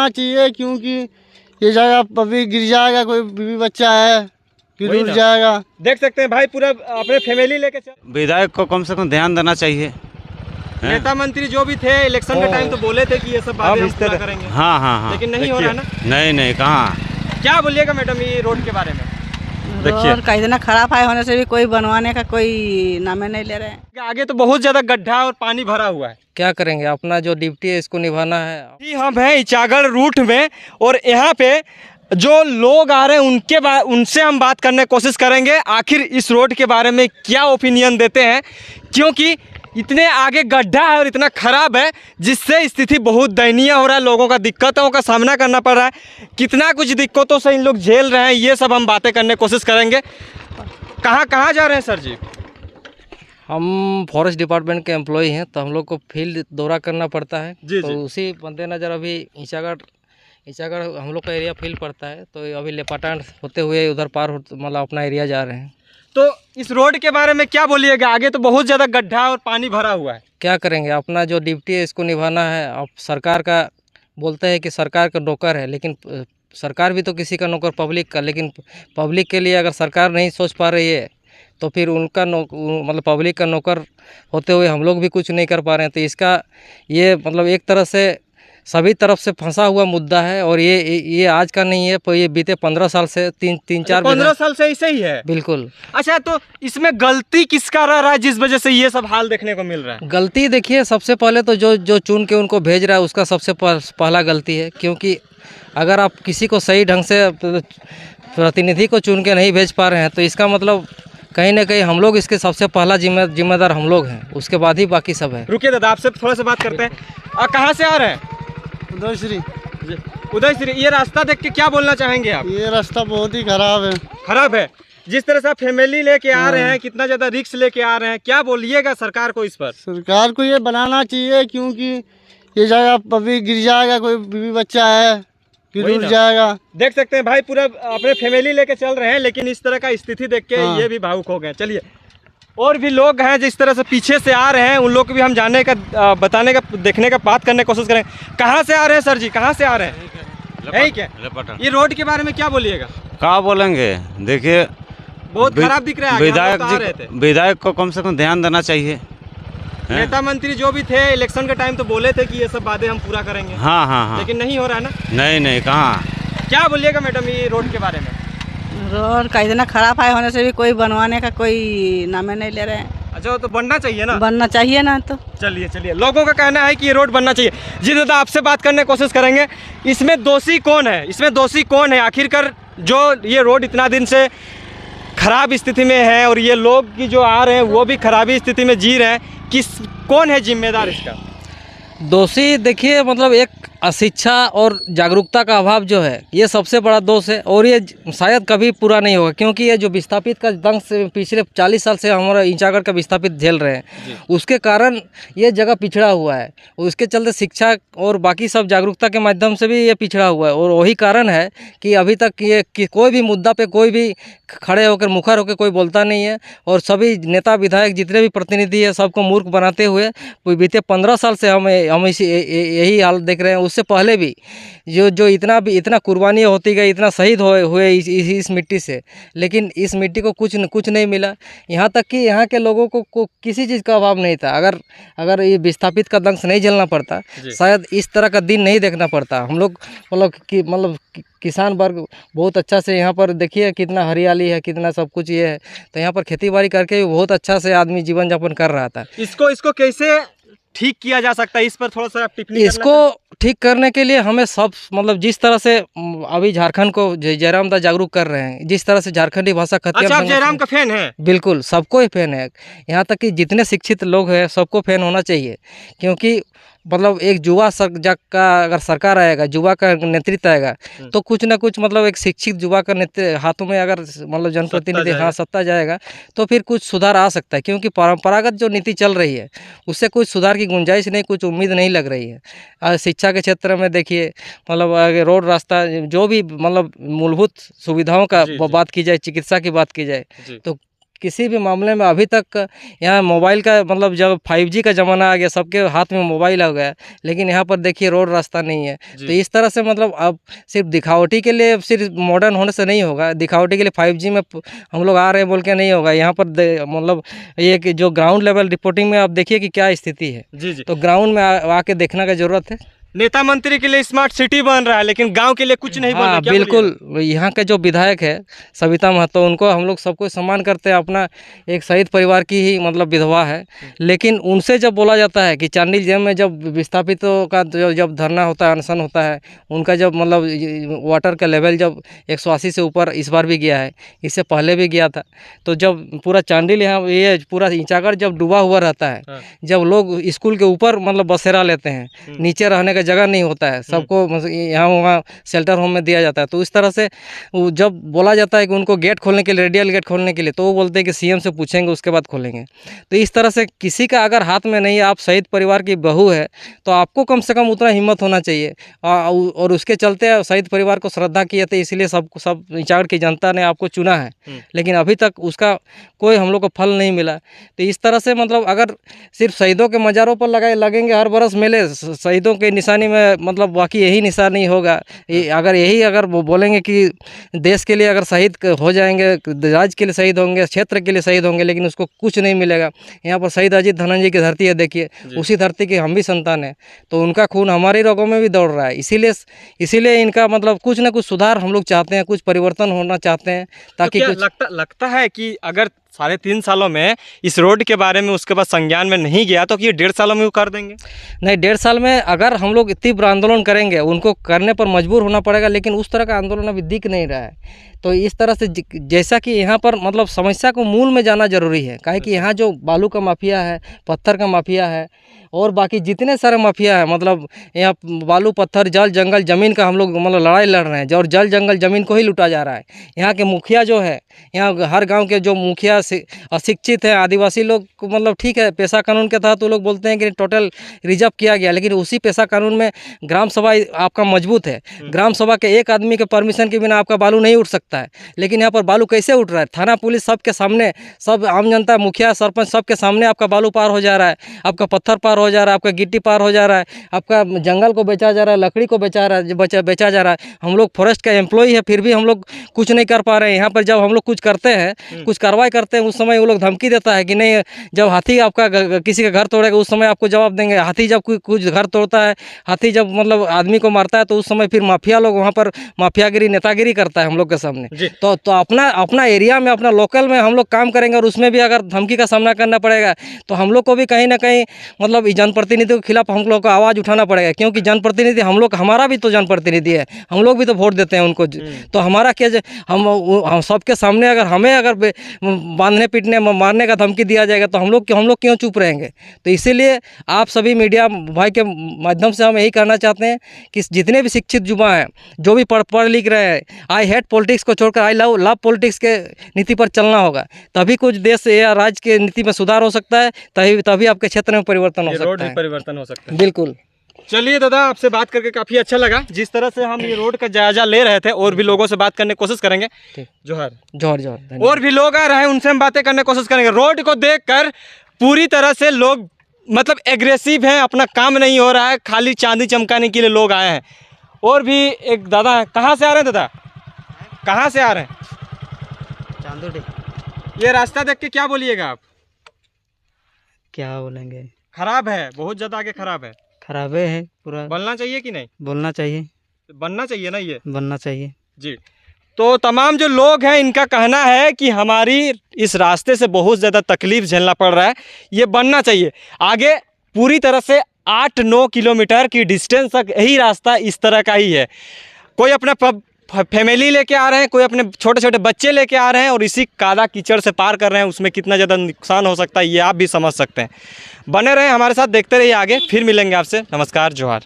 बनाना चाहिए, क्योंकि ये जगह अभी गिर जाएगा, कोई बीवी बच्चा है गिर उड़ जाएगा। देख सकते हैं भाई, पूरा अपने फैमिली लेके चल। विधायक को कम से कम ध्यान देना चाहिए। नेता मंत्री जो भी थे इलेक्शन के टाइम तो बोले थे कि ये सब बातें हम पूरा करेंगे। हाँ हाँ हाँ, लेकिन नहीं हो रहा ना। नहीं कहाँ। क्या बोलिएगा मैडम ये रोड के बारे में? रोड का इतना खराब है होने से भी कोई बनवाने का कोई नामे नहीं ले रहे हैं। आगे तो बहुत ज्यादा गड्ढा और पानी भरा हुआ है। क्या करेंगे, अपना जो ड्यूटी है इसको निभाना है। जी हम हैं इचागढ़ रूट में, और यहाँ पे जो लोग आ रहे हैं उनसे हम बात करने की कोशिश करेंगे, आखिर इस रोड के बारे में क्या ओपिनियन देते हैं, क्योंकि इतने आगे गड्ढा है और इतना ख़राब है जिससे स्थिति बहुत दयनीय हो रहा है। लोगों का दिक्कतों का सामना करना पड़ रहा है, कितना कुछ दिक्कतों से इन लोग झेल रहे हैं, ये सब हम बातें करने की कोशिश करेंगे। कहाँ जा रहे हैं सर जी? हम फॉरेस्ट डिपार्टमेंट के एम्प्लॉय हैं, तो हम लोग को फील्ड दौरा करना पड़ता है। तो उसी मद्देनज़र अभी ईचागढ़ हम लोग का एरिया फील्ड पड़ता है, तो अभी लेपाटान होते हुए उधर पार मतलब अपना एरिया जा रहे हैं। तो इस रोड के बारे में क्या बोलिएगा? आगे तो बहुत ज़्यादा गड्ढा और पानी भरा हुआ है। क्या करेंगे, अपना जो ड्यूटी है इसको निभाना है। अब सरकार का बोलते हैं कि सरकार का नौकर है, लेकिन सरकार भी तो किसी का नौकर पब्लिक का, लेकिन पब्लिक के लिए अगर सरकार नहीं सोच पा रही है तो फिर उनका मतलब पब्लिक का नौकर होते हुए हम लोग भी कुछ नहीं कर पा रहे हैं। तो इसका ये मतलब एक तरह से सभी तरफ से फंसा हुआ मुद्दा है, और ये आज का नहीं है, पर ये बीते 15 साल से 15 साल से ऐसे ही है। बिल्कुल। अच्छा, तो इसमें गलती किसका रह रहा है जिस वजह से ये सब हाल देखने को मिल रहा है? गलती देखिए, सबसे पहले तो जो चुन के उनको भेज रहा है उसका सबसे पहला गलती है, क्योंकि अगर आप किसी को सही ढंग से प्रतिनिधि को चुन के नहीं भेज पा रहे हैं तो इसका मतलब कहीं ना कहीं हम लोग इसके सबसे पहला जिम्मेदार हम लोग हैं, उसके बाद ही बाकी सब है। रुकिए दादा, आपसे थोड़ा सा बात करते हैं। कहाँ से आ रहे हैं? उदय श्री। ये रास्ता देख के क्या बोलना चाहेंगे आप? ये रास्ता बहुत ही खराब है। जिस तरह से आप फैमिली लेके आ रहे हैं, कितना ज्यादा रिस्क लेके आ रहे हैं, क्या बोलिएगा सरकार को इस पर? सरकार को ये बनाना चाहिए, क्योंकि ये जगह अभी गिर जाएगा, कोई बीवी बच्चा है गिर उड़ जाएगा। देख सकते हैं भाई, पूरा अपने फैमिली लेके चल रहे हैं, लेकिन इस तरह का स्थिति देख के ये भी भावुक हो गए। चलिए, और भी लोग हैं जिस तरह से पीछे से आ रहे हैं, उन लोग को भी हम जानने का, बताने का, देखने का, बात करने की कोशिश करें। कहाँ से आ रहे हैं सर जी? कहाँ से आ रहे हैं? यही क्या? ये रोड के बारे में क्या बोलिएगा? क्या बोलेंगे, देखिए बहुत खराब दिख रहा है। विधायक को कम से कम ध्यान देना चाहिए। नेता मंत्री जो भी थे इलेक्शन के टाइम तो बोले थे कि ये सब बातें हम पूरा करेंगे। हाँ, लेकिन नहीं हो रहा है ना। नहीं कहाँ। क्या बोलिएगा मैडम ये रोड के बारे में? रोड का इतना खराब है होने से भी कोई बनवाने का कोई नामे नहीं ले रहे हैं। अच्छा, तो बनना चाहिए ना। बनना चाहिए ना। तो चलिए, लोगों का कहना है कि ये रोड बनना चाहिए। जी दादा, आपसे बात करने की कोशिश करेंगे। इसमें दोषी कौन है आखिरकार, जो ये रोड इतना दिन से खराब स्थिति में है और ये लोग की जो आ रहे हैं वो भी खराबी स्थिति में जी रहे हैं? कौन है जिम्मेदार इसका? दोषी देखिए, मतलब एक अशिक्षा और जागरूकता का अभाव जो है ये सबसे बड़ा दोष है, और ये शायद कभी पूरा नहीं होगा, क्योंकि ये जो विस्थापित का दंश से पिछले 40 साल से हमारा ईचागढ़ का विस्थापित झेल रहे हैं, उसके कारण ये जगह पिछड़ा हुआ है। उसके चलते शिक्षा और बाकी सब जागरूकता के माध्यम से भी ये पिछड़ा हुआ है, और वही कारण है कि अभी तक ये कोई भी मुद्दा पे कोई भी खड़े होकर मुखर होकर कोई बोलता नहीं है, और सभी नेता विधायक जितने भी प्रतिनिधि है सबको मूर्ख बनाते हुए बीते 15 साल से हम यही हाल देख रहे हैं। उससे पहले भी जो इतना कुर्बानी होती गई, इतना शहीद हुए इस मिट्टी से, लेकिन इस मिट्टी को कुछ नहीं मिला। यहाँ तक कि यहाँ के लोगों को किसी चीज़ का अभाव नहीं था। अगर ये विस्थापित का दंश नहीं झेलना पड़ता, शायद इस तरह का दिन नहीं देखना पड़ता। हम लोग मतलब किसान वर्ग बहुत अच्छा से यहाँ पर देखिए कितना हरियाली है, कितना सब कुछ ये है, तो यहाँ पर खेती बाड़ी करके भी बहुत अच्छा से आदमी जीवन यापन कर रहा था। इसको कैसे ठीक किया जा सकता है, इस पर थोड़ा सा टिप्पणी? इसको ठीक करने के लिए हमें सब मतलब जिस तरह से अभी झारखंड को जयराम दा जागरूक कर रहे हैं, जिस तरह से झारखंडी भाषा खत्म। अच्छा, आप जयराम का फैन है? बिल्कुल, सबको ही फैन है। यहाँ तक कि जितने शिक्षित लोग हैं सबको फैन होना चाहिए, क्योंकि मतलब एक युवा का अगर सरकार आएगा, युवा का नेतृत्व आएगा, तो कुछ ना कुछ मतलब एक शिक्षित युवा का नेतृत्व हाथों में अगर मतलब जनप्रतिनिधि सत्ता जाएगा तो फिर कुछ सुधार आ सकता है। क्योंकि परंपरागत जो नीति चल रही है उससे कुछ सुधार की गुंजाइश नहीं, कुछ उम्मीद नहीं लग रही है। शिक्षा के क्षेत्र में देखिए, मतलब रोड रास्ता जो भी मतलब मूलभूत सुविधाओं का बात की जाए, चिकित्सा की बात की जाए, तो किसी भी मामले में अभी तक यहाँ मोबाइल का मतलब जब 5G का ज़माना आ गया, सबके हाथ में मोबाइल आ गया, लेकिन यहाँ पर देखिए रोड रास्ता नहीं है। तो इस तरह से मतलब अब सिर्फ दिखावटी के लिए, सिर्फ मॉडर्न होने से नहीं होगा, दिखावटी के लिए 5G में हम लोग आ रहे हैं बोल के नहीं होगा। यहाँ पर मतलब ये कि जो ग्राउंड लेवल रिपोर्टिंग में आप देखिए कि क्या स्थिति है। जी जी। तो ग्राउंड में आके देखने का ज़रूरत है। नेता मंत्री के लिए स्मार्ट सिटी बन रहा है, लेकिन गांव के लिए कुछ नहीं बन रहा। हाँ क्या बिल्कुल, यहाँ के जो विधायक है सविता महतो, उनको हम लोग सबको सम्मान करते हैं। अपना एक शहीद परिवार की ही मतलब विधवा है, लेकिन उनसे जब बोला जाता है कि चांडिल जेल में जब विस्थापितों का जब धरना होता है, अनशन होता है, उनका जब मतलब वाटर का लेवल जब 180 से ऊपर इस बार भी गया है, इससे पहले भी गया था। तो जब पूरा चांडिल यहाँ ये पूरा ईंचागढ़ जब डूबा हुआ रहता है, जब लोग स्कूल के ऊपर मतलब बसेरा लेते हैं, नीचे रहने जगह नहीं होता है, सबको यहाँ वहाँ शेल्टर होम में दिया जाता है। तो इस तरह से जब बोला जाता है कि उनको गेट खोलने के लिए, रेडियल गेट खोलने के लिए, तो वो बोलते हैं कि सीएम से पूछेंगे उसके बाद खोलेंगे। तो इस तरह से किसी का अगर हाथ में नहीं, आप शहीद परिवार की बहू है, तो आपको कम से कम उतना हिम्मत होना चाहिए। और उसके चलते शहीद परिवार को श्रद्धा किए थे, इसलिए सब ईंचागढ़ की जनता ने आपको चुना है, लेकिन अभी तक उसका कोई हम लोग को फल नहीं मिला। तो इस तरह से मतलब अगर सिर्फ शहीदों के मज़ारों पर लगेंगे हर बरस मेले, शहीदों के निशानी में मतलब बाकी यही निशान नहीं होगा। अगर वो बोलेंगे कि देश के लिए अगर शहीद हो जाएंगे, राज्य के लिए शहीद होंगे, क्षेत्र के लिए शहीद होंगे, लेकिन उसको कुछ नहीं मिलेगा। यहाँ पर शहीद अजीत धनंजय की धरती है, देखिए उसी धरती की हम भी संतान हैं, तो उनका खून हमारी रगों में भी दौड़ रहा है। इसीलिए इनका मतलब कुछ ना कुछ सुधार हम लोग चाहते हैं, कुछ परिवर्तन होना चाहते हैं, ताकि तो क्या लगता है कि अगर 3.5 सालों में इस रोड के बारे में उसके बाद संज्ञान में नहीं गया, तो ये 1.5 सालों में वो कर देंगे? नहीं, 1.5 साल में अगर हम लोग तीव्र आंदोलन करेंगे, उनको करने पर मजबूर होना पड़ेगा, लेकिन उस तरह का आंदोलन अभी दिख नहीं रहा है। तो इस तरह से जैसा कि यहाँ पर मतलब समस्या को मूल में जाना जरूरी है, काहे कि यहाँ जो बालू का माफिया है, पत्थर का माफिया है, और बाकी जितने सारे माफिया है, मतलब यहाँ बालू पत्थर जल जंगल ज़मीन का हम लोग मतलब लड़ाई लड़ रहे हैं, और जल जंगल ज़मीन को ही लूटा जा रहा है। यहाँ के मुखिया जो है, यहाँ हर गांव के जो मुखिया अशिक्षित है, आदिवासी लोग को मतलब ठीक है, पेशा कानून के तहत वो लोग बोलते हैं कि टोटल रिजर्व किया गया, लेकिन उसी पेशा कानून में ग्राम सभा आपका मजबूत है। ग्राम सभा के एक आदमी के परमिशन के बिना आपका बालू नहीं उठ सकता है, लेकिन यहाँ पर बालू कैसे उठ रहा है? थाना पुलिस सबके सामने, सब आम जनता, मुखिया सरपंच सबके सामने आपका बालू पार हो जा रहा है, आपका पत्थर पार हो जा रहा है, आपका गिट्टी पार हो जा रहा है, आपका जंगल को बेचा जा रहा है, लकड़ी को बेचा जा रहा है। हम लोग फॉरेस्ट का एम्प्लॉय है, फिर भी हम लोग कुछ नहीं कर पा रहे हैं। यहाँ पर जब हम लोग कुछ करते हैं, कुछ कार्रवाई करते हैं, उस समय वो लोग धमकी देता है कि नहीं, जब हाथी आपका किसी का घर तोड़ेगा उस समय आपको जवाब देंगे। हाथी जब कुछ घर तोड़ता है, हाथी जब मतलब आदमी को मारता है, तो उस समय फिर माफिया लोग वहाँ पर माफियागिरी, नेतागिरी करता है हम लोग के सामने। तो अपना एरिया में, अपना लोकल में हम लोग काम करेंगे, और उसमें भी अगर धमकी का सामना करना पड़ेगा, तो हम लोग को भी कहीं ना कहीं मतलब जनप्रतिनिधियों के खिलाफ हम लोग को आवाज़ उठाना पड़ेगा, क्योंकि जनप्रतिनिधि हम लोग, हमारा भी तो जनप्रतिनिधि है, हम लोग भी तो वोट देते हैं उनको। तो हमारा क्या, हम सबके सामने अगर हमें बांधने पीटने मारने का धमकी दिया जाएगा, तो हम लोग क्यों चुप रहेंगे? तो इसीलिए आप सभी मीडिया भाई के माध्यम से हम यही कहना चाहते हैं कि जितने भी शिक्षित युवा हैं, जो भी पढ़ लिख रहे हैं, आई हेट पॉलिटिक्स को छोड़कर आई लव पॉलिटिक्स के नीति पर चलना होगा, तभी कुछ देश या राज्य के नीति में सुधार हो सकता है, तभी आपके क्षेत्र में परिवर्तन हो सकता है। परिवर्तन हो सकता है, बिल्कुल। चलिए दादा, आपसे बात करके काफ़ी अच्छा लगा। जिस तरह से हम ये रोड का जायजा ले रहे थे, और भी लोगों से बात करने की कोशिश करेंगे। जोहर। और भी लोग आ रहे हैं, उनसे हम बातें करने की कोशिश करेंगे। रोड को देखकर पूरी तरह से लोग मतलब एग्रेसिव हैं, अपना काम नहीं हो रहा है, खाली चांदी चमकाने के लिए लोग आए हैं। और भी एक दादा हैं, कहाँ से आ रहे हैं दादा? कहाँ से आ रहे हैं? चांदोड़ी। ये रास्ता देख के क्या बोलिएगा आप? क्या बोलेंगे? खराब है, बहुत ज़्यादा आगे खराब है। खराब है पूरा। बनना चाहिए कि नहीं? बोलना चाहिए, बनना चाहिए ना, ये बनना चाहिए जी। तो तमाम जो लोग हैं, इनका कहना है कि हमारी इस रास्ते से बहुत ज़्यादा तकलीफ झेलना पड़ रहा है, ये बनना चाहिए। आगे पूरी तरह से 8-9 किलोमीटर की डिस्टेंस तक यही रास्ता इस तरह का ही है। कोई अपना फैमिली लेके आ रहे हैं, कोई अपने छोटे छोटे बच्चे लेके आ रहे हैं, और इसी कादा कीचड़ से पार कर रहे हैं। उसमें कितना ज़्यादा नुकसान हो सकता है, ये आप भी समझ सकते हैं। बने रहें हमारे साथ, देखते रहिए आगे। फिर मिलेंगे आपसे। नमस्कार, जोहार।